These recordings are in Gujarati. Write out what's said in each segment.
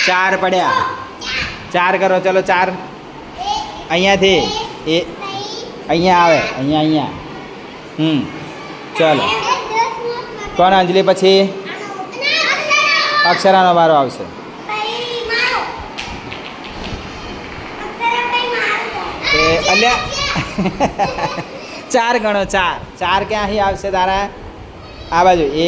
ચાર પડ્યા. ચાર કરો, ચલો ચાર. અહીંયાથી એ અહીંયા આવે, અહીંયા. ચલો કોણ? અંજલિ, પછી અક્ષરાનો વારો આવશે. અલ્યા ચાર ગણો, ચાર. ચાર ક્યાંથી આવશે તારા? આ બાજુ એ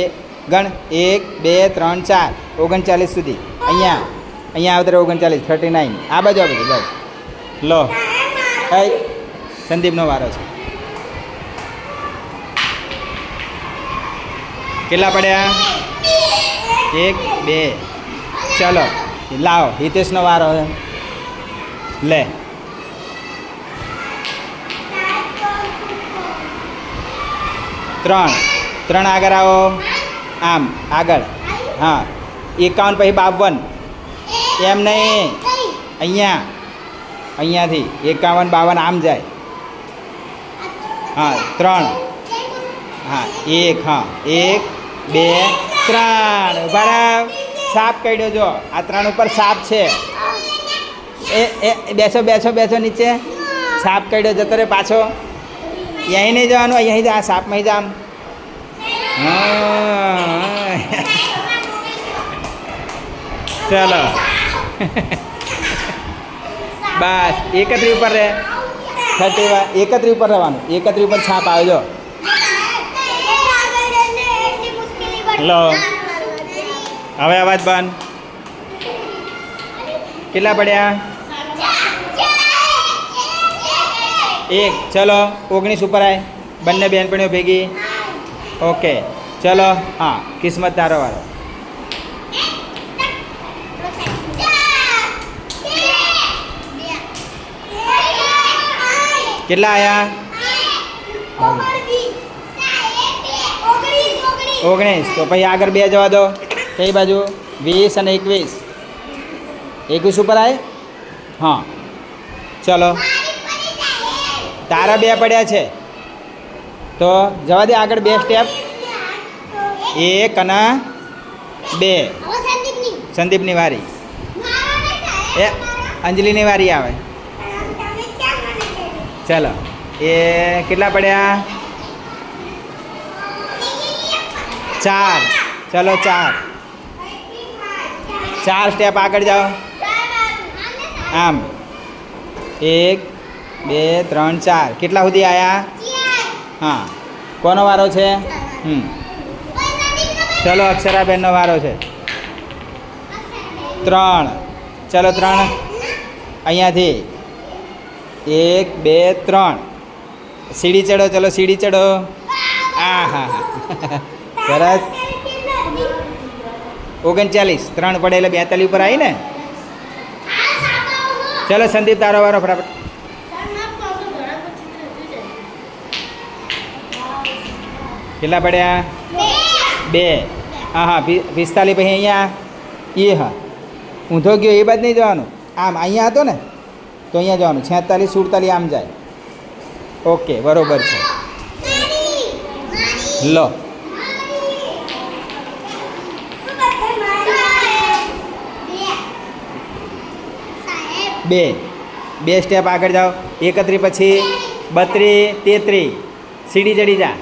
ગણ. 1 2 3 4 39 સુધી. અહીંયા આવતા 39 39. આ બાજુ આ બધું બસ. લો સંદીપનો વારો છે. કેટલા પડ્યા? 1 2. ચલો લાવો, હિતેશનો વારો લે. 3 આગળ આવો. આમ આગળ. હા 51 પછી 52. એમ નહીં, અહીંયાથી 51 52 આમ જાય. હા 3. હા 1. હા 1 2 3. બરાબર. સાપ કાઢ્યો જો. આ 3 ઉપર સાપ છે. બેસો નીચે. સાપ કાઢ્યો, જતો રે પાછો. અહીં નહીં જવાનું, અહીં જા. સાપમાં જામ. ચલો બસ 31 ઉપર રહે. 31 ઉપર રહેવાનું. 31 ઉપર છાપ આવજો. લો હવે અવાજ બંધ. કેટલા પડ્યા? 1. ચલો 19 ઉપર આય. બંને બહેનપણીઓ ભેગી. ઓકે ચલો. હા કિસ્મત તારો વારો. કેટલા આવ્યા? 19. તો પછી આગળ 2 જવા દો. કઈ બાજુ? 20 અને 21. 21 ઉપર આવે. હા ચલો તારા 2 પડ્યા છે તો જવા દે. આગળ 2 સ્ટેપ. 1 અને 2. સંદીપની વારી. એ અંજલિની વારી આવે. ચાલો એ કેટલા પડ્યા? 4. ચલો 4 સ્ટેપ આગળ જાઓ. આમ 1 2 3 4. કેટલા સુધી આવ્યા? હા કોનો વારો છે? ચલો અક્ષરાબેનનો વારો છે. 3. ચલો 3 અહીંયાથી 1 2 3. સીડી ચડો. ચલો સીડી ચડો. હા સરસ. 39. 3 પડે એટલે 42 ઉપર આવી ને. ચલો સંદીપ તારો વારો ફટાફટ. કેટલા પડ્યા? 2. હા 45 પછી અહીંયા હા ઊંધો ગયો એ બાદ નહીં જવાનું. આમ અહીંયા હતો ને તો અહીંયા જવાનું. 46 47 આમ જાય. ઓકે બરોબર છે. લો બે સ્ટેપ આગળ જાઓ. 31 પછી 32 33. સીડી ચડી જા.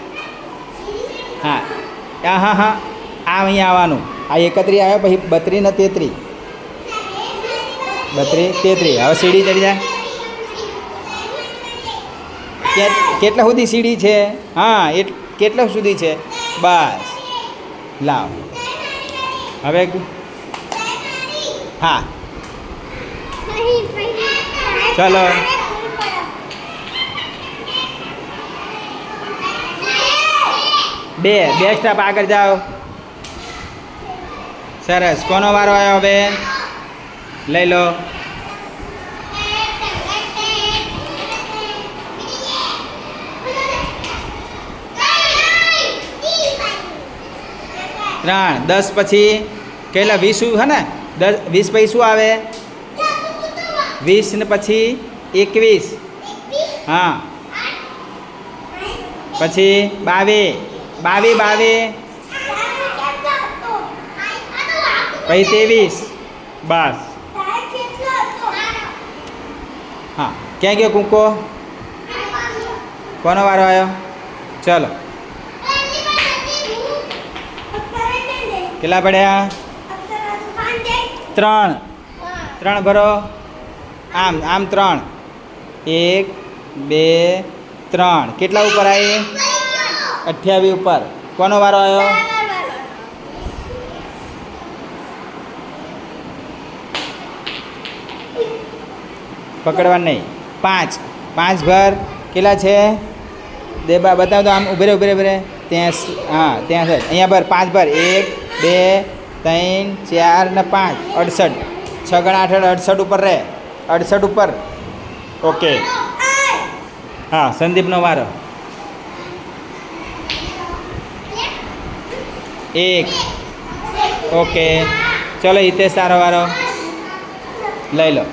હા અહીંયા આવવાનું. આ 31 આવ્યો પછી 32 ને 33. 32 33. હવે સીડી ચડી જા. કેટલા સુધી સીડી છે? હા કેટલા સુધી છે? બસ લાવ. હવે હા ચલો 2 સ્ટેપ આગળ જાઓ. સરસ. કોનો વારો આવ્યો હવે? લઈ લો. ત્રણ 10 પછી કેટલા? 20 હે ને? 20 પછી શું આવે? 20 ને પછી 21. હા પછી 22 22 પછી 23 બસ હા ક્યાં ગયો કૂકો કોનો વારો આવ્યો ચલો કેટલા પડ્યા 3 3 ભરો આમ આમ 3 1 2 3 કેટલા ઉપર આવી 28 ઉપર કોનો વારો આવ્યો પકડવાનું નહીં 5 5 ભર કેટલા છે દેબા બતાવ તો આમ ઉભે રે ત્યાં હા ત્યાં છે અહીંયા ભર 5 ભર 1 2 3 4 ને 5 68 6 ગણા 8 68 ઉપર રહે 68 ઉપર ઓકે હા સંદીપનો વારો 1 ઓકે ચલો હિતેશ તારો વારો લઈ લો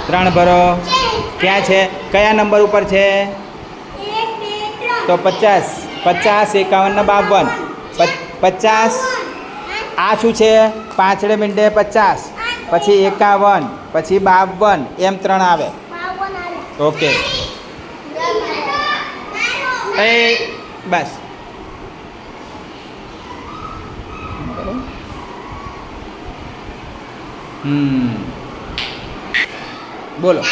3 ભરો ક્યાં છે કયા નંબર ઉપર છે તો 50 50 51 ને 52 50 આ શું છે 5 મિનિટે 50 પછી 51 પછી 52 એમ 3 આવે ઓકે એ બસ બોલો